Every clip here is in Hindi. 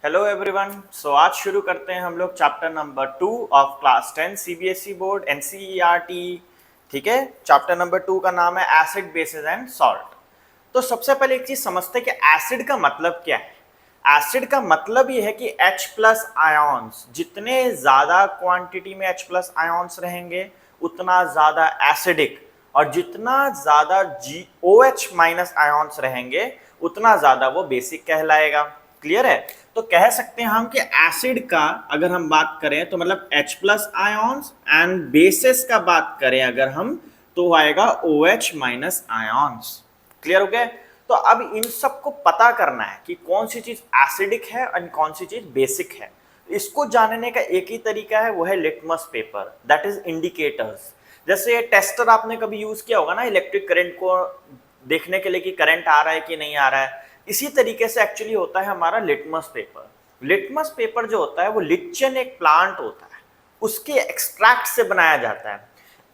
Hello everyone. सो आज शुरू करते हैं हम लोग chapter number 2 of class 10 CBSE board NCERT. ठीक है, चैप्टर नंबर 2 का नाम है एसिड बेसिस एंड सॉल्ट। तो सबसे पहले एक चीज समझते हैं कि एसिड का मतलब क्या है। एसिड का मतलब ये है कि H प्लस आयॉन्स, जितने ज्यादा क्वांटिटी में H प्लस आयॉन्स रहेंगे उतना ज्यादा एसिडिक, और जितना ज्यादा OH माइनस आयॉन्स रहेंगे उतना ज्यादा वो बेसिक कहलाएगा। क्लियर है? तो कह सकते हैं हम कि एसिड का अगर हम बात करें तो मतलब H plus ions, and bases का बात करें अगर हम तो आएगा OH माइनस आयॉन्स। क्लियर हो गया? तो अब इन सबको पता करना है कि कौन सी चीज एसिडिक है और कौन सी चीज बेसिक है। इसको जानने का एक ही तरीका है, वो है litmus paper, that is indicators. जैसे टेस्टर आपने कभी यूज किया होगा ना इलेक्ट्रिक करंट को देखने के लिए कि करंट आ रहा है कि नहीं आ रहा है, इसी तरीके से एक्चुअली होता है हमारा लिटमस पेपर। लिटमस पेपर जो होता है वो लिचन एक प्लांट होता है, उसके एक्सट्रैक्ट से बनाया जाता है।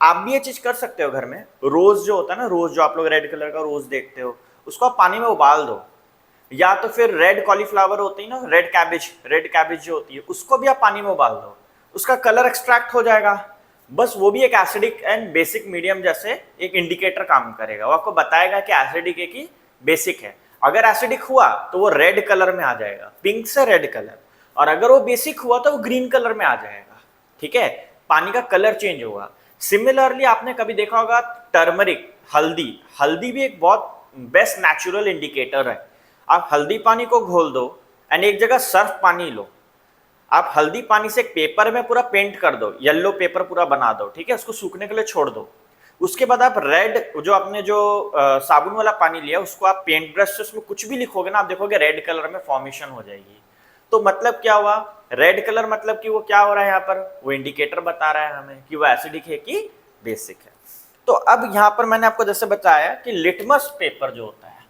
आप भी ये चीज कर सकते हो घर में। रोज जो होता है ना, रोज जो आप लोग रेड कलर का रोज देखते हो, उसको आप पानी में उबाल दो, या तो फिर रेड कॉलीफ्लावर होती है ना, रेड कैबेज जो होती है, उसको भी आप पानी में उबाल दो, उसका कलर एक्सट्रैक्ट हो जाएगा। बस वो भी एक एसिडिक एंड बेसिक मीडियम जैसे एक इंडिकेटर काम करेगा, वो आपको बताएगा कि एसिडिक है कि बेसिक है। अगर एसिडिक हुआ तो वो रेड कलर में आ जाएगा, पिंक से रेड कलर, और अगर वो बेसिक हुआ तो वो ग्रीन कलर में आ जाएगा। ठीक है, पानी का कलर चेंज होगा। सिमिलरली आपने कभी देखा होगा टर्मरिक, हल्दी, हल्दी भी एक बहुत बेस्ट नेचुरल इंडिकेटर है। आप हल्दी पानी को घोल दो एंड एक जगह सर्फ पानी लो, आप हल्दी पानी से एक पेपर में पूरा पेंट कर दो, येलो पेपर पूरा बना दो, ठीक है, उसको सूखने के लिए छोड़ दो। उसके बाद आप रेड, जो आपने जो साबुन वाला पानी लिया, उसको आप पेंट ब्रश से उसमें कुछ भी लिखोगे ना, आप देखोगे रेड कलर में फॉर्मेशन हो जाएगी। तो मतलब क्या हुआ, रेड कलर मतलब कि वो क्या हो रहा है यहाँ पर, वो इंडिकेटर बता रहा है हमें कि वो एसिडिक है कि बेसिक है। तो अब यहाँ पर मैंने आपको जैसे बताया कि लिटमस पेपर जो होता है,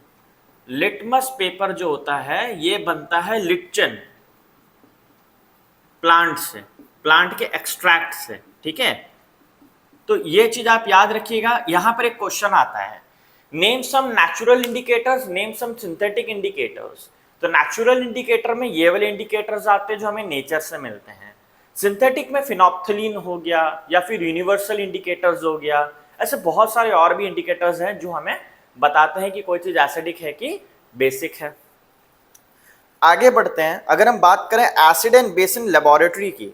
लिटमस पेपर जो होता है ये बनता है लिचन प्लांट से, प्लांट के एक्सट्रैक्ट से। ठीक है, तो ये चीज आप याद रखिएगा। यहां पर एक क्वेश्चन आता है, name some natural indicators, name some synthetic indicators. तो नेचुरल इंडिकेटर में ये वाले इंडिकेटर्स आते हैं जो हमें नेचर से मिलते हैं। सिंथेटिक में फिनोप्थलीन हो गया, या फिर यूनिवर्सल इंडिकेटर्स हो गया। ऐसे बहुत सारे और भी इंडिकेटर्स हैं जो हमें बताते हैं कि कोई चीज एसिडिक है कि बेसिक है। आगे बढ़ते हैं। अगर हम बात करें acid and base in laboratory की,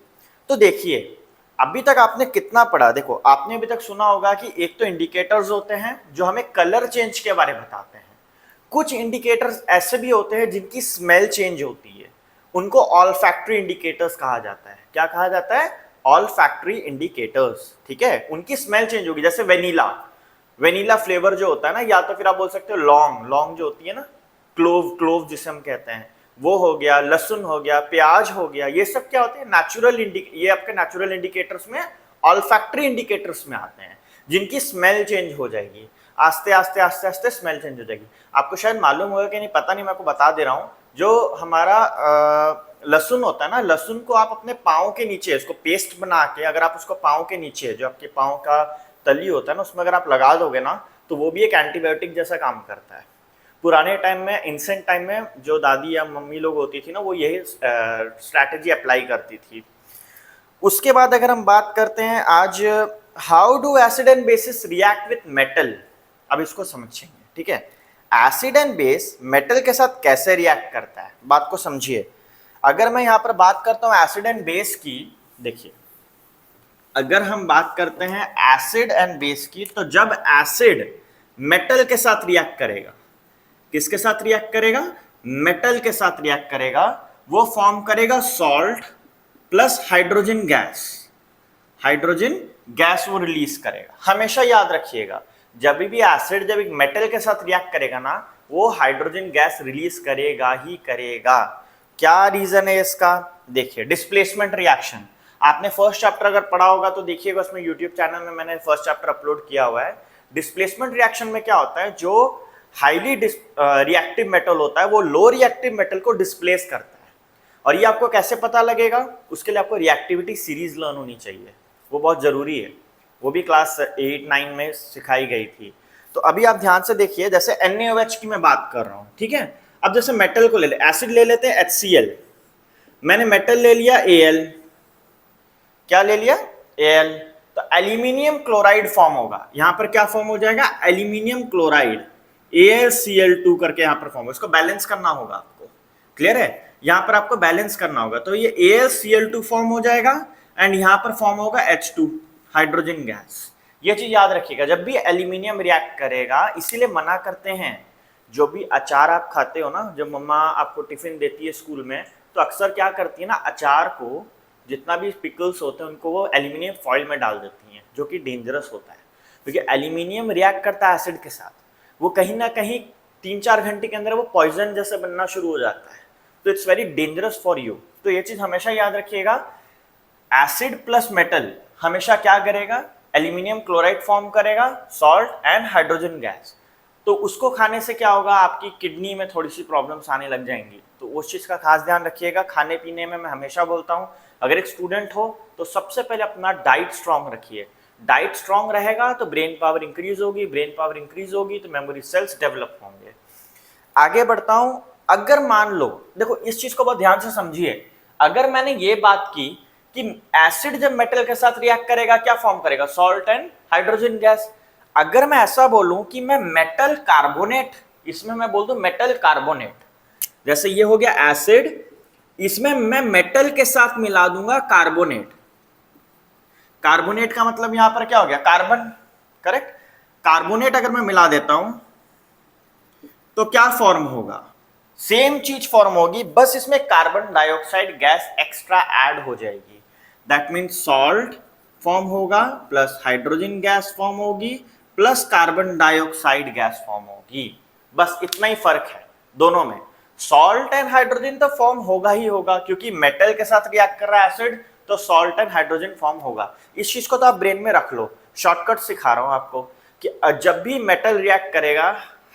तो देखिए अभी तक आपने कितना पढ़ा। देखो, आपने अभी तक सुना होगा कि एक तो इंडिकेटर्स होते हैं जो हमें कलर चेंज के बारे में बताते हैं। कुछ इंडिकेटर्स ऐसे भी होते हैं जिनकी स्मेल चेंज होती है, उनको ऑल्फैक्टरी इंडिकेटर्स कहा जाता है। क्या कहा जाता है? Olfactory indicators. ठीक है, उनकी स्मेल चेंज होगी। जैसे वेनिला, वेनिला फ्लेवर जो होता है ना, या तो फिर आप बोल सकते हो लौंग, लौंग जो होती है ना, क्लोव, क्लोव जिसे हम कहते हैं, वो हो गया, लहसुन हो गया, प्याज हो गया। ये सब क्या होते हैं? नेचुरल ये आपके नेचुरल इंडिकेटर्स में, ऑल्फैक्टरी इंडिकेटर्स में आते हैं, जिनकी स्मेल चेंज हो जाएगी। आस्ते आस्ते आस्ते आस्ते स्मेल चेंज हो जाएगी। आपको शायद मालूम होगा कि नहीं, पता नहीं, मैं आपको बता दे रहा हूँ। जो हमारा लहसुन होता है ना, लहसुन को आप अपने पाँव के नीचे, उसको पेस्ट बना के अगर आप उसको पाँव के नीचे, जो आपके पाँव का तली होता है ना, उसमें अगर आप लगा दोगे ना, तो वो भी एक एंटीबायोटिक जैसा काम करता है। पुराने टाइम में, इंसेंट टाइम में, जो दादी या मम्मी लोग होती थी ना, वो यही स्ट्रैटेजी अप्लाई करती थी। उसके बाद अगर हम बात करते हैं आज, how do acid and basis react with metal. अब इसको समझेंगे। ठीक है, एसिड एंड बेस मेटल के साथ कैसे रिएक्ट करता है, बात को समझिए। अगर मैं यहां पर बात करता हूं एसिड एंड बेस की, देखिए अगर हम बात करते हैं एसिड एंड बेस की, तो जब एसिड मेटल के साथ रिएक्ट करेगा, किसके साथ रिएक्ट करेगा? मेटल के साथ रिएक्ट करेगा, वो फॉर्म करेगा salt plus hydrogen gas. Hydrogen gas वो रिलीज करेगा। हमेशा याद रखिएगा, जब भी एसिड जब एक मेटल के साथ रिएक्ट करेगा ना, वो हाइड्रोजन गैस रिलीज करेगा ही करेगा। क्या रीजन है इसका? देखिए, डिस्प्लेसमेंट रिएक्शन। आपने फर्स्ट चैप्टर अगर पढ़ा होगा तो देखिएगा, उसमें यूट्यूब चैनल में मैंने फर्स्ट चैप्टर अपलोड किया हुआ है। डिस्प्लेसमेंट रिएक्शन में क्या होता है, जो हाईली रिएक्टिव मेटल होता है वो लो रिएक्टिव मेटल को डिस्प्लेस करता है। और ये आपको कैसे पता लगेगा? उसके लिए आपको रिएक्टिविटी सीरीज लर्न होनी चाहिए, वो बहुत जरूरी है। वो भी क्लास 8-9 में सिखाई गई थी। तो अभी आप ध्यान से देखिए, जैसे NaOH की मैं बात कर रहा हूँ। ठीक है, अब जैसे मेटल को ले ले, एसिड ले लेते हैं HCl, मैंने मेटल ले लिया Al, क्या ले लिया Al, तो एल्यूमिनियम क्लोराइड फॉर्म होगा। यहां पर क्या फॉर्म हो जाएगा, एल्यूमिनियम क्लोराइड, AlCl2 करके यहां पर फॉर्म होगा। इसको बैलेंस करना होगा आपको, क्लियर है, यहां पर आपको बैलेंस करना होगा। तो ये AlCl2 फॉर्म हो जाएगा एंड यहां पर फॉर्म होगा H2, हाइड्रोजन गैस। ये चीज याद रखिएगा, जब भी एल्यूमिनियम रिएक्ट करेगा, इसीलिए मना करते हैं, जो भी अचार आप खाते हो ना, जब मम्मा आपको टिफिन देती है स्कूल में, तो अक्सर क्या करती है ना, अचार को जितना भी पिकल्स होते हैं उनको वो एल्यूमिनियम फॉइल में डाल देती हैं, जो कि डेंजरस होता है, क्योंकि एल्यूमिनियम रिएक्ट करता है एसिड के साथ, वो कहीं ना कहीं 3-4 घंटे के अंदर वो पॉइजन जैसे बनना शुरू हो जाता है, तो it's very dangerous for you. तो ये चीज हमेशा याद रखिएगा, एसिड प्लस मेटल हमेशा क्या करेगा, एल्यूमिनियम क्लोराइड फॉर्म करेगा, सॉल्ट एंड हाइड्रोजन गैस। तो उसको खाने से क्या होगा, आपकी किडनी में थोड़ी सी प्रॉब्लम्स आने लग जाएंगी, तो उस चीज का खास ध्यान रखिएगा। खाने पीने में मैं हमेशा बोलता हूँ, अगर एक स्टूडेंट हो तो सबसे पहले अपना डाइट स्ट्रांग रखिए। डाइट स्ट्रांग रहेगा तो ब्रेन पावर इंक्रीज होगी, ब्रेन पावर इंक्रीज होगी तो मेमोरी सेल्स डेवलप होंगे। आगे बढ़ता हूं, अगर मान लो, देखो इस चीज को बहुत ध्यान से समझिए, अगर मैंने ये बात की कि एसिड जब मेटल के साथ रिएक्ट करेगा क्या फॉर्म करेगा, सॉल्ट एंड हाइड्रोजन गैस। अगर मैं ऐसा बोलूं कि मैं मेटल कार्बोनेट, इसमें मैं बोल दूं मेटल कार्बोनेट, जैसे ये हो गया एसिड, इसमें मैं मेटल के साथ मिला दूंगा कार्बोनेट। कार्बोनेट का मतलब यहां पर क्या हो गया, कार्बन, करेक्ट। कार्बोनेट अगर मैं मिला देता हूं तो क्या फॉर्म होगा, सेम चीज फॉर्म होगी, बस इसमें carbon dioxide gas extra add हो जाएगी। दैट मीन्स सॉल्ट फॉर्म होगा प्लस हाइड्रोजन गैस फॉर्म होगी plus carbon dioxide gas form होगी, बस इतना ही फर्क है दोनों में। सॉल्ट एंड हाइड्रोजन तो फॉर्म होगा ही होगा, क्योंकि मेटल के साथ रिएक्ट कर रहा है एसिड, तो सॉल्ट एंड हाइड्रोजन फॉर्म होगा। इस चीज को तो आप ब्रेन में रख लो, शॉर्टकट सिखा रहा हूं आपको, कि जब भी मेटल रिएक्ट करेगा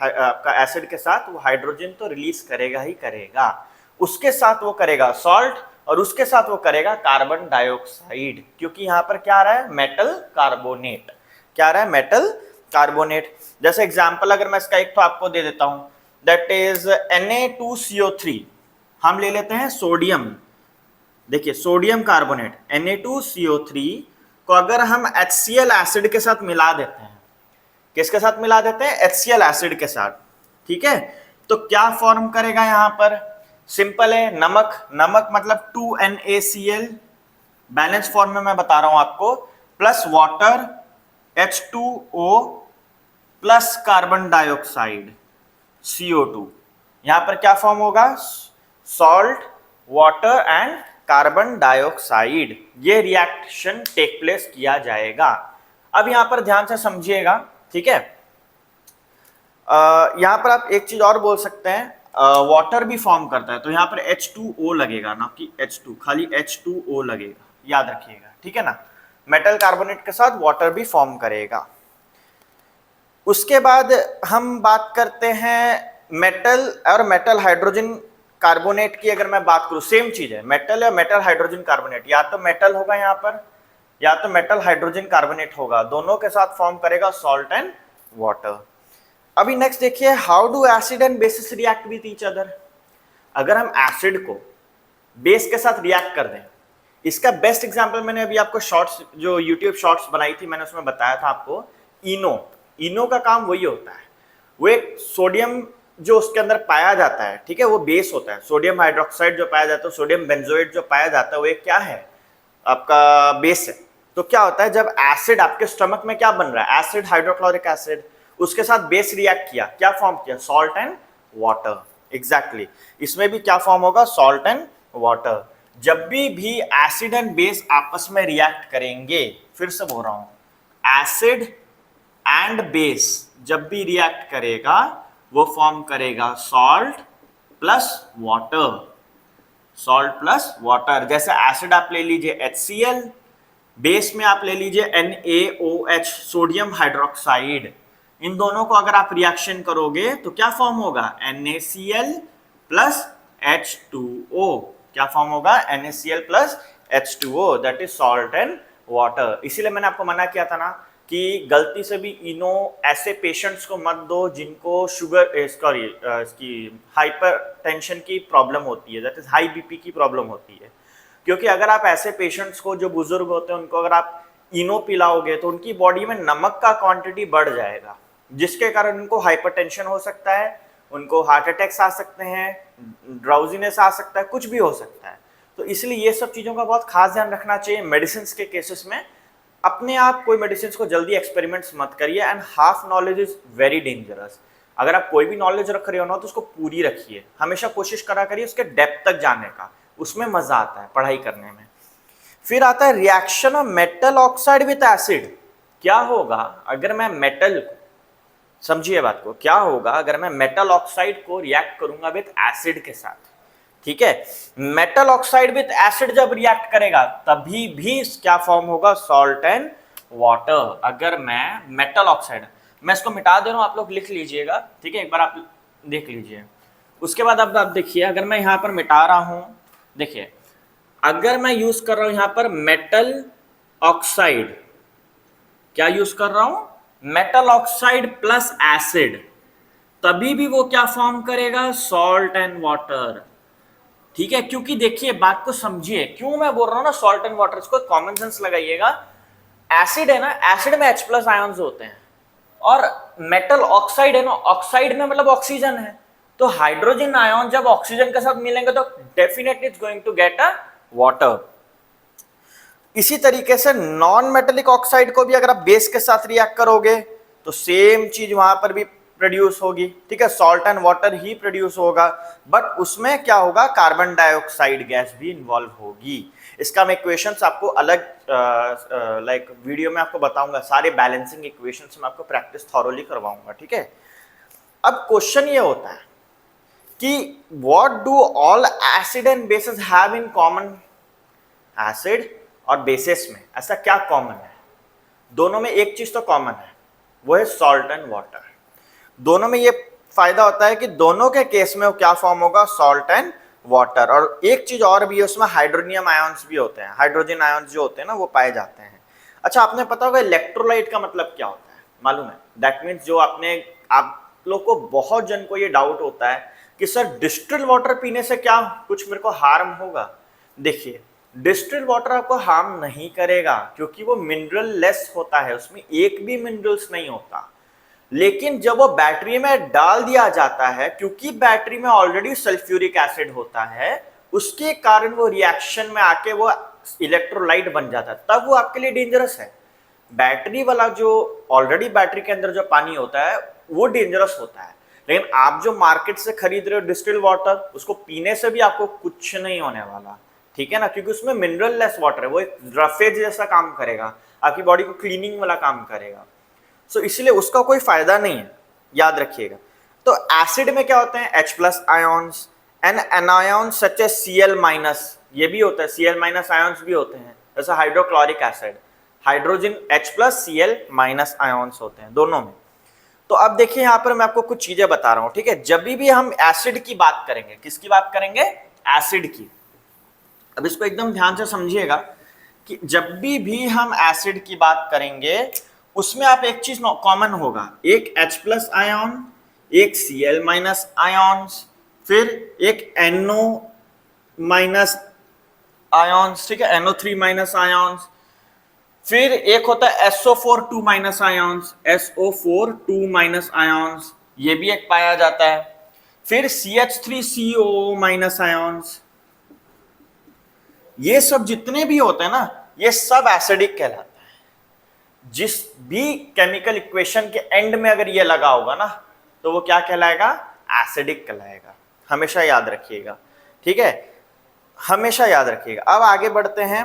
आपका एसिड के साथ, वो हाइड्रोजन तो रिलीज करेगा ही करेगा, उसके साथ वो करेगा सॉल्ट और उसके साथ वो करेगा कार्बन डाइऑक्साइड, क्योंकि यहां पर क्या आ रहा है, मेटल कार्बोनेट, क्या आ रहा है, मेटल कार्बोनेट। जैसे एग्जांपल अगर मैं इसका एक तो आपको दे देता हूं, दैट इज Na2CO3, हम ले लेते हैं सोडियम, देखिए सोडियम कार्बोनेट Na2CO3 को अगर हम HCl एसिड के साथ मिला देते हैं, किसके साथ मिला देते हैं, HCl एसिड के साथ, ठीक है, तो क्या फॉर्म करेगा, यहां पर सिंपल है, नमक, नमक मतलब 2NaCl, बैलेंस फॉर्म में मैं बता रहा हूं आपको, plus water H2O plus carbon dioxide CO2, यहां पर क्या फॉर्म होगा, salt, water and carbon dioxide, ये रिएक्शन टेक प्लेस किया जाएगा। अब यहां पर ध्यान से समझिएगा, ठीक है, यहां पर आप एक चीज और बोल सकते हैं, वाटर भी फॉर्म करता है, तो यहां पर H2O लगेगा ना कि H2, खाली H2O लगेगा, याद रखिएगा, ठीक है ना, मेटल कार्बोनेट के साथ वाटर भी फॉर्म करेगा। उसके बाद हम बात करते हैं मेटल और मेटल हाइड्रोजन कार्बोनेट की। अगर मैं बात करूं, सेम चीज है, मेटल या मेटल हाइड्रोजन कार्बोनेट, या तो मेटल होगा यहां पर या तो मेटल हाइड्रोजन कार्बोनेट होगा, दोनों के साथ फॉर्म करेगा सॉल्ट एंड वाटर। अभी नेक्स्ट देखिए, how do acid and basis react with each other. अगर हम एसिड को बेस के साथ रिएक्ट कर दें, इसका बेस्ट एग्जांपल मैंने अभी आपको शॉर्ट्स, जो यूट्यूब शॉर्ट्स बनाई थी, मैंने उसमें बताया था आपको, इनो। इनो का काम वही होता है, वो एक सोडियम जो उसके अंदर पाया जाता है, ठीक है, वो बेस होता है, सोडियम हाइड्रोक्साइड जो पाया जाता है, सोडियम बेंजोएट जो पाया जाता है, वो एक क्या है, आपका बेस है। तो क्या होता है, जब एसिड आपके स्टमक में क्या बन रहा है, एसिड, हाइड्रोक्लोरिक एसिड, उसके साथ बेस रिएक्ट किया, क्या फॉर्म किया, सॉल्ट एंड वाटर। एग्जैक्टली, इसमें भी क्या फॉर्म होगा, सॉल्ट एंड वाटर। जब भी एसिड एंड बेस आपस में रिएक्ट करेंगे, फिर से बोल रहा हूं, एसिड एंड बेस जब भी रिएक्ट करेगा, वो फॉर्म करेगा salt plus water, salt plus water. जैसे एसिड आप ले लीजिए HCl, बेस में आप ले लीजिए NaOH, सोडियम हाइड्रोक्साइड, इन दोनों को अगर आप रिएक्शन करोगे तो क्या फॉर्म होगा, NaCl प्लस H2O, क्या फॉर्म होगा, NaCl plus H2O, that is salt and water. इसीलिए मैंने आपको मना किया था ना, कि गलती से भी इनो ऐसे पेशेंट्स को मत दो जिनको शुगर सॉरी इसकी हाइपर टेंशन की प्रॉब्लम होती है, दैट इज हाई बीपी की प्रॉब्लम होती है। क्योंकि अगर आप ऐसे पेशेंट्स को जो बुजुर्ग होते हैं उनको अगर आप इनो पिलाओगे तो उनकी बॉडी में नमक का क्वांटिटी बढ़ जाएगा, जिसके कारण उनको हाइपरटेंशन हो सकता है, उनको हार्ट अटैक्स आ सकते हैं, ड्राउजीनेस आ सकता है, कुछ भी हो सकता है। तो इसलिए ये सब चीज़ों का बहुत खास ध्यान रखना चाहिए मेडिसिन के केसेस में। अपने आप कोई मेडिसिन को जल्दी एक्सपेरिमेंट्स मत करिए, and half knowledge is very dangerous. अगर आप कोई भी नॉलेज रख रहे हो ना तो उसको पूरी रखिए, हमेशा कोशिश करा करिए उसके डेप्थ तक जाने का, उसमें मजा आता है पढ़ाई करने में। फिर आता है reaction of metal oxide with acid. क्या होगा अगर मैं मेटल, समझिए बात को, क्या होगा अगर मैं मेटल ऑक्साइड को रिएक्ट करूंगा विथ एसिड के साथ, ठीक है। मेटल ऑक्साइड विथ एसिड जब रिएक्ट करेगा तभी भी क्या फॉर्म होगा, सॉल्ट एंड वाटर। अगर मैं मेटल ऑक्साइड, मैं इसको मिटा दे रहा हूं, आप लोग लिख लीजिएगा, ठीक है, एक बार आप देख लीजिए। उसके बाद अब आप देखिए, अगर मैं यहां पर मिटा रहा हूं, देखिए अगर मैं यूज कर रहा हूं यहां पर मेटल ऑक्साइड, क्या यूज कर रहा हूं, मेटल ऑक्साइड प्लस एसिड, तभी भी वो क्या फॉर्म करेगा, सॉल्ट एंड वाटर, ठीक है। क्योंकि देखिए बात को समझिए, क्यों मैं बोल रहा हूं ना सॉल्ट एंड वाटर, इसको कॉमन सेंस लगाइएगा। एसिड है ना, एसिड में H प्लस आयन्स होते हैं, और मेटल ऑक्साइड है ना, ऑक्साइड में मतलब ऑक्सीजन है, तो हाइड्रोजन आयन जब ऑक्सीजन के साथ मिलेंगे तो definitely it's going to get a water. इसी तरीके से नॉन मेटेलिक ऑक्साइड को भी अगर आप बेस के साथ रिएक्ट करोगे तो सेम चीज वहां पर भी प्रोड्यूस होगी, ठीक है, salt and water he produce होगा, बट उसमें क्या होगा, कार्बन डाइऑक्साइड गैस भी इन्वॉल्व होगी। इसका मैं इक्वेशंस आपको अलग लाइक वीडियो में आपको बताऊंगा, सारे बैलेंसिंग इक्वेशंस में आपको प्रैक्टिस थॉरोली करवाऊंगा, ठीक है। अब क्वेश्चन ये होता है कि what do all acid and basis have in common. Acid और बेसिस में ऐसा क्या कॉमन है, दोनों में एक चीज तो कॉमन है, वो है सॉल्ट एंड वाटर। दोनों में ये फायदा होता है कि दोनों के केस में वो क्या फॉर्म होगा, सॉल्ट एंड वाटर। और एक चीज और भी है, उसमें हाइड्रोनियम आयंस भी होते हैं, हाइड्रोजन आयंस जो होते हैं ना वो पाए जाते हैं। अच्छा, आपने पता होगा इलेक्ट्रोलाइट का मतलब क्या होता है, मालूम है? दैट मीन्स जो आप लोग को, बहुत जन को ये डाउट होता है कि सर डिस्टिल्ड वाटर पीने से क्या कुछ मेरे को हार्म होगा। देखिए डिस्टिल्ड वाटर आपको हार्म नहीं करेगा क्योंकि वो मिनरल लेस होता है, उसमें एक भी मिनरल्स नहीं होता। लेकिन जब वो बैटरी में डाल दिया जाता है, क्योंकि बैटरी में ऑलरेडी सल्फ्यूरिक एसिड होता है, उसके कारण वो रिएक्शन में आके वो इलेक्ट्रोलाइट बन जाता है, तब वो आपके लिए डेंजरस है। बैटरी वाला जो ऑलरेडी बैटरी के अंदर जो पानी होता है वो डेंजरस होता है, लेकिन आप जो मार्केट से खरीद रहे हो डिस्टिल्ड वाटर, उसको पीने से भी आपको कुछ नहीं होने वाला, ठीक है ना, क्योंकि उसमें मिनरल लेस वाटर है, वो एक रफेज जैसा काम करेगा, आपकी बॉडी को क्लीनिंग वाला काम करेगा। सो इसलिए उसका कोई फायदा नहीं है, याद रखिएगा। तो एसिड में क्या होते हैं, H plus ions and anions such as Cl minus, ये भी होता है, Cl माइनस आयॉन्स भी होते हैं, जैसा hydrochloric acid, hydrogen H plus Cl minus ions होते हैं दोनों में। तो अब देखिए यहाँ पर मैं आपको कुछ चीजें बता रहा हूं, ठीक है। जब भी हम एसिड की बात करेंगे, किसकी बात करेंगे, एसिड की। अब इसको एकदम ध्यान से समझिएगा कि जब भी हम एसिड की बात करेंगे उसमें आप एक चीज कॉमन होगा, एक H प्लस आयन, एक Cl माइनस आयॉन्स, फिर एक NO माइनस आयॉन्स, ठीक है, NO3 माइनस आयॉन्स, फिर एक होता है SO4 2 minus ions, SO4 2 minus ions, ये भी एक पाया जाता है। फिर CH3CO माइनस आयॉन्स, ये सब जितने भी होते हैं ना, ये सब एसिडिक कहलाते हैं। जिस भी केमिकल इक्वेशन के एंड में अगर ये लगा होगा ना तो वो क्या कहलाएगा, एसिडिक कहलाएगा, हमेशा याद रखिएगा, ठीक है, हमेशा याद रखिएगा। अब आगे बढ़ते हैं,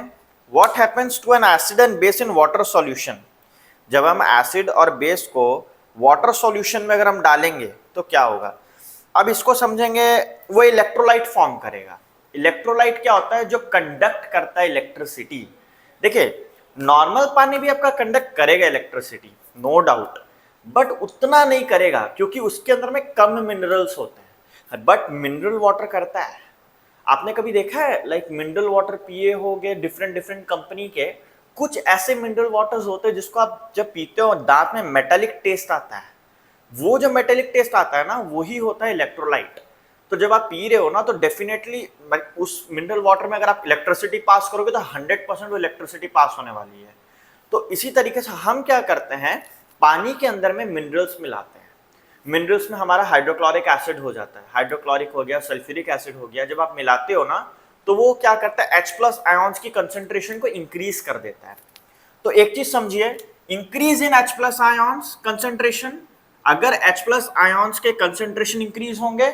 what happens to an acid and base in water solution. जब हम एसिड और बेस को वाटर सॉल्यूशन में अगर हम डालेंगे तो क्या होगा, अब इसको समझेंगे। वो इलेक्ट्रोलाइट फॉर्म करेगा। इलेक्ट्रोलाइट क्या होता है, जो कंडक्ट करता है इलेक्ट्रिसिटी। देखिए नॉर्मल पानी भी आपका कंडक्ट करेगा इलेक्ट्रिसिटी, नो डाउट, बट उतना नहीं करेगा क्योंकि उसके अंदर में कम मिनरल्स होते हैं, बट मिनरल वाटर करता है। आपने कभी देखा है लाइक मिनरल वाटर पिए होगे डिफरेंट डिफरेंट कंपनी के, कुछ ऐसे मिनरल वाटर्स होते हैं जिसको आप जब पीते हो दांत में मेटालिक टेस्ट आता है, वो जो मेटालिक टेस्ट आता है ना वही होता है इलेक्ट्रोलाइट। तो जब आप पी रहे हो ना तो डेफिनेटली उस मिनरल वाटर में अगर आप इलेक्ट्रिसिटी पास करोगे तो 100% वो इलेक्ट्रिसिटी पास होने वाली है। तो इसी तरीके से हम क्या करते हैं, पानी के अंदर में मिनरल्स मिलाते हैं। मिनरल्स में हमारा हाइड्रोक्लोरिक एसिड हो जाता है, हाइड्रोक्लोरिक हो गया, सल्फ्यूरिक एसिड हो गया, जब आप मिलाते हो ना तो वो क्या करता है, H+ आयंस की कंसंट्रेशन को इंक्रीज कर देता है। तो एक चीज समझिए, increase in H+ ions concentration, अगर H+ आयंस के कंसंट्रेशन इंक्रीज होंगे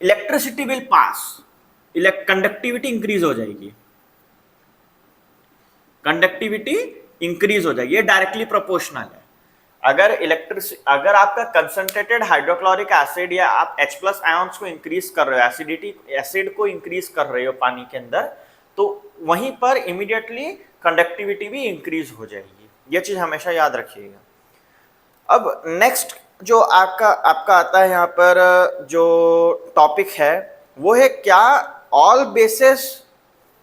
electricity will pass, conductivity increase हो जाएगी, कंडक्टिविटी इंक्रीज हो जाएगी, ये डायरेक्टली प्रोपोर्शनल है। अगर आपका कंसंट्रेटेड हाइड्रोक्लोरिक एसिड या आप H+ आयंस को इंक्रीज कर रहे हो, एसिड को इंक्रीज कर रहे हो पानी के अंदर, तो वहीं पर इमीडिएटली कंडक्टिविटी भी इंक्रीज हो जाएगी। ये चीज हमेशा याद रखिएगा। अब नेक्स्ट जो आपका आता है यहाँ पर जो टॉपिक है वो है, क्या all bases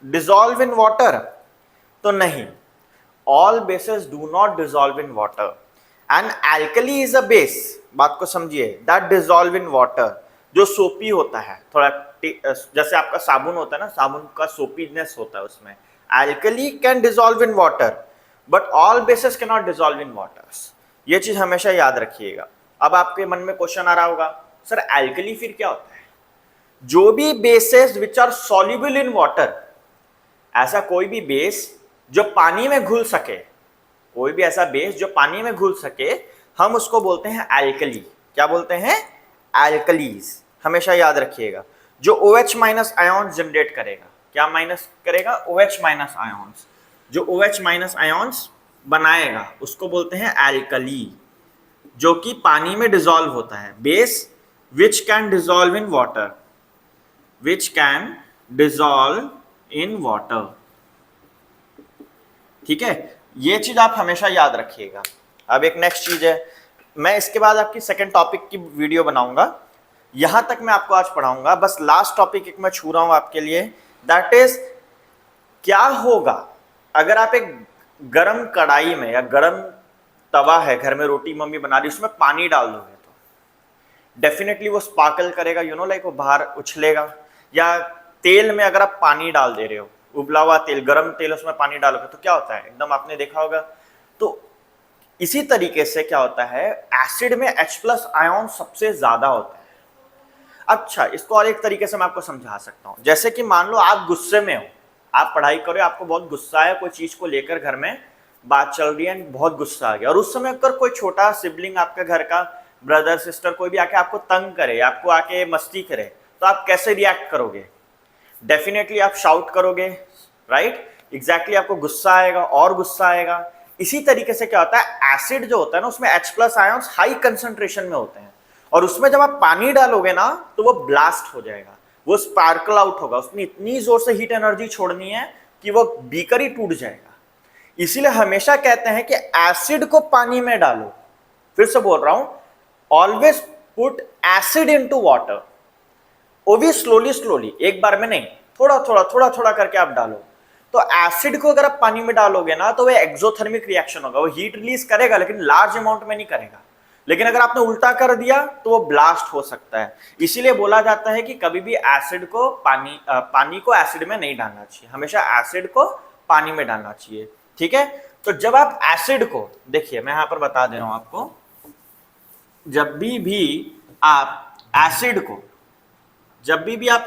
dissolve in water? तो नहीं, all bases do not dissolve in water. And alkali is a base, बात को समझिए, दैट डिसॉल्व इन वाटर। जो सोपी होता है थोड़ा, जैसे आपका साबुन होता है ना, साबुन का सोपीनेस होता है उसमें, alkali can dissolve in water but all bases can not dissolve in water. ये चीज हमेशा याद रखिएगा। अब आपके मन में क्वेश्चन आ रहा होगा, सर एल्कली फिर क्या होता है? जो भी bases which are soluble in water, ऐसा कोई भी बेस जो पानी में घुल सके, कोई भी ऐसा बेस जो पानी में घुल सके, हम उसको बोलते हैं एल्कली। क्या बोलते हैं? एल्कलीज। हमेशा याद रखिएगा। जो OH- आयॉन्स जनरेट करेगा, क्या माइनस करेगा? OH- ions. जो OH- आयॉन्स बनाएगा उसको बोलते हैं एल्कली, जो कि पानी में डिसॉल्व होता है। Base which can dissolve in water, which can dissolve in water. ठीक है, ये चीज आप हमेशा याद रखिएगा। अब एक नेक्स्ट चीज है, मैं इसके बाद आपकी सेकंड टॉपिक की वीडियो बनाऊंगा, यहां तक मैं आपको आज पढ़ाऊंगा। बस लास्ट टॉपिक एक मैं छू रहा हूं आपके लिए, दैट इज क्या होगा अगर आप एक गरम कढ़ाई में या गरम तवा है, घर में रोटी मम्मी बना रही, उसमें पानी डाल दोगे तो डेफिनेटली वो स्पार्कल करेगा, लाइक वो बाहर उछलेगा। या तेल में अगर आप पानी डाल दे रहे हो, उबला हुआ तेल, गरम तेल, उसमें पानी डालोगे तो क्या होता है, एकदम आपने देखा होगा। तो इसी तरीके से क्या होता है, एसिड में H+ आयन सबसे ज्यादा होता है। अच्छा, इसको और एक तरीके से मैं आपको समझा सकता हूं। जैसे कि मान लो आप गुस्से में हो, आप पढ़ाई कर रहे हो, आपको बहुत गुस्सा है, कोई चीज को लेकर घर में बात चल रही है, बहुत गुस्सा आ गया, और उस समय अगर कोई छोटा सिबलिंग आपका घर का, ब्रदर सिस्टर कोई भी आके आपको तंग करे, आपको आके मस्ती करे, तो आप कैसे रिएक्ट करोगे? डेफिनेटली आप शाउट करोगे, राइट? एग्जैक्टली, आपको गुस्सा आएगा और गुस्सा आएगा। इसी तरीके से क्या होता है, एसिड जो होता है ना, उसमें H+ आयंस हाई कंसंट्रेशन में होते हैं, और उसमें जब आप पानी डालोगे ना तो वो ब्लास्ट हो जाएगा, वो स्पार्कल आउट होगा, उसमें इतनी जोर से हीट एनर्जी छोड़नी है कि वो बीकर ही टूट जाएगा। इसीलिए हमेशा कहते हैं कि एसिड को पानी में डालो। फिर से बोल रहा हूं, always put acid into water, वो भी स्लोली, एक बार में नहीं, थोड़ा करके आप डालो। तो एसिड को अगर आप पानी में डालोगे ना तो वो एक्सोथर्मिक रिएक्शन होगा, वो हीट रिलीज करेगा लेकिन लार्ज अमाउंट में नहीं करेगा। लेकिन अगर आपने उल्टा कर दिया तो वो ब्लास्ट हो सकता है। इसीलिए बोला जाता है कि कभी भी एसिड को पानी को एसिड में नहीं डालना चाहिए, हमेशा एसिड को पानी में डालना चाहिए। ठीक है, तो जब आप एसिड को, देखिए मैं यहां पर बता दे रहा हूं आपको, जब भी आप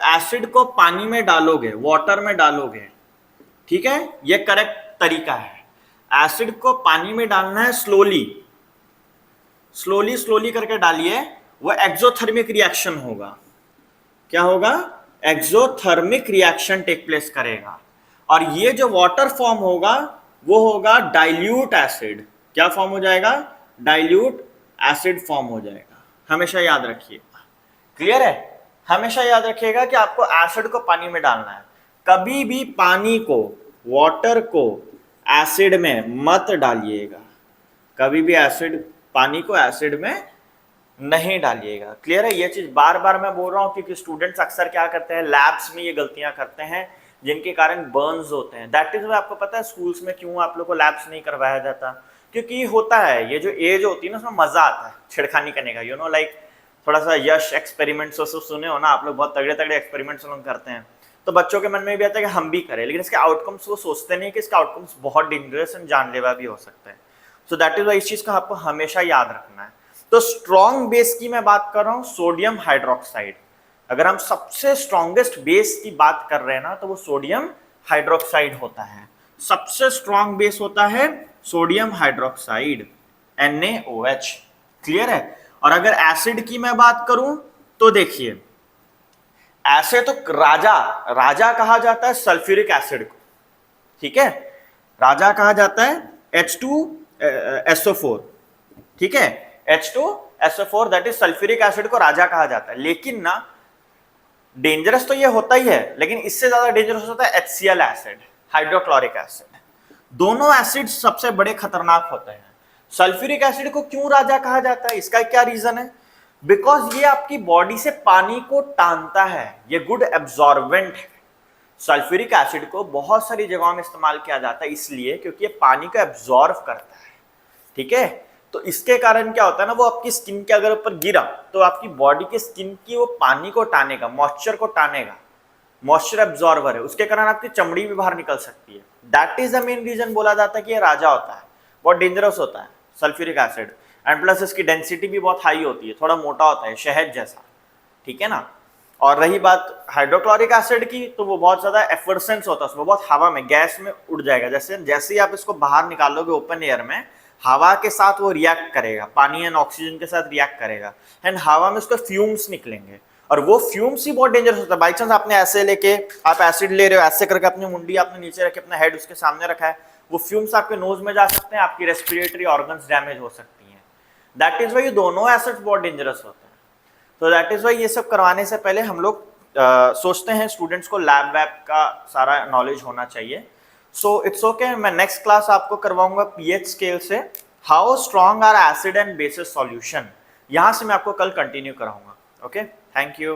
एसिड को पानी में डालोगे, वाटर में डालोगे, ठीक है, ये करेक्ट तरीका है। एसिड को पानी में डालना है स्लोली करके डालिए, वो एक्सोथर्मिक रिएक्शन होगा। क्या होगा? एक्सोथर्मिक रिएक्शन टेक प्लेस करेगा, और ये जो वाटर फॉर्म होगा वो होगा डाइल्यूट एसिड। क्या फॉर्म हो जाएगा? डाइल्यूट एसिड फॉर्म हो जाएगा। हमेशा याद रखिएगा, क्लियर है? हमेशा याद रखिएगा कि आपको एसिड को पानी में डालना है, कभी भी पानी को, वाटर को एसिड में मत डालिएगा, कभी भी पानी को एसिड में नहीं डालिएगा। क्लियर है? ये चीज बार बार मैं बोल रहा हूं क्योंकि स्टूडेंट्स अक्सर क्या करते हैं, लैब्स में ये गलतियां करते हैं, जिनके कारण बर्न्स होते हैं। दैट इज वाई आपको पता है स्कूल्स में क्यों आप लोग को लैब्स नहीं करवाया जाता, क्योंकि होता है ये जो एज होती है ना उसमें मजा आता है छिड़खानी करने का, यू नो लाइक थोड़ा सा यश एक्सपेरिमेंट्स सुने हो ना आप लोग, बहुत तगड़े तगड़े एक्सपेरिमेंट्स लोग करते हैं, तो बच्चों के मन में भी आता है कि हम भी करें, लेकिन इसके आउटकम्स वो सोचते नहीं कि इसके आउटकम्स बहुत डेंजरस एंड जानलेवा भी हो सकते हैं। सो दैट इज वाई इस चीज का आपको हमेशा याद रखना है। तो स्ट्रॉन्ग बेस की मैं बात कर रहा हूं सोडियम हाइड्रोक्साइड। अगर हम सबसे स्ट्रॉन्गेस्ट बेस की बात कर रहे हैं ना तो वो सोडियम हाइड्रोक्साइड होता है। सबसे स्ट्रॉन्ग बेस होता है सोडियम हाइड्रोक्साइड NaOH। क्लियर है। और अगर एसिड की मैं बात करूं तो देखिए ऐसे तो राजा राजा कहा जाता है सल्फ्यूरिक एसिड को, ठीक है, राजा कहा जाता है H2SO4, ठीक है, H2SO4 that is sulphuric acid को राजा कहा जाता है। लेकिन ना डेंजरस तो ये होता ही है, लेकिन इससे ज्यादा डेंजरस होता है HCl एसिड, हाइड्रोक्लोरिक एसिड। दोनों एसिड सबसे बड़े खतरनाक होते हैं। सल्फ्यूरिक एसिड को क्यों राजा कहा जाता है, इसका क्या रीजन है? बिकॉज ये आपकी बॉडी से पानी को टानता है, ये गुड एब्जॉर्बेंट है। सल्फ्यूरिक एसिड को बहुत सारी जगहों में इस्तेमाल किया जाता है इसलिए क्योंकि ये पानी को एब्जॉर्ब करता है, ठीक है। तो इसके कारण क्या होता है ना, वो आपकी स्किन के अगर ऊपर गिरा तो आपकी बॉडी की स्किन की वो पानी को टानेगा, मॉइस्चर को टानेगा, मॉइस्चर एब्जॉर्बर है, उसके कारण आपकी चमड़ी भी बाहर निकल सकती है। That is the main reason बोला जाता है कि ये राजा होता है, बहुत डेंजरस होता है सल्फ्यूरिक एसिड। एंड प्लस इसकी डेंसिटी भी बहुत हाई होती है, थोड़ा मोटा होता है शहद जैसा, ठीक है ना। और रही बात हाइड्रोक्लोरिक एसिड की तो वो बहुत ज्यादा एफर्सेंस होता है, उसमें बहुत हवा में गैस में उड़ जाएगा, जैसे जैसे ही आप इसको बाहर निकालोगे ओपन एयर में हवा के साथ वो रिएक्ट करेगा, पानी एंड ऑक्सीजन के साथ रिएक्ट करेगा एंड हवा में उसके फ्यूम्स निकलेंगे और वो फ्यूम्स ही बहुत डेंजरस होता है। बाई चांस आपने ऐसे लेके आप एसिड ले रहे हो, ऐसे करके अपनी मुंडी आपने नीचे रखे, अपना हेड उसके सामने रखा है, वो फ्यूम्स आपके नोज में जा सकते हैं, आपकी रेस्पिरेटरी ऑर्गन्स डैमेज हो सकती हैं। दैट इज वाई ये दोनों एसिड्स बहुत डेंजरस होते हैं। तो दैट इज वाई ये सब करवाने से पहले हम लोग सोचते हैं स्टूडेंट्स को लैब वैब का सारा नॉलेज होना चाहिए। सो इट्स ओके, मैं नेक्स्ट क्लास आपको करवाऊंगा पीएच स्केल से how strong are acid and basis solution, यहां से मैं आपको कल कंटिन्यू कराऊंगा। Okay, thank you.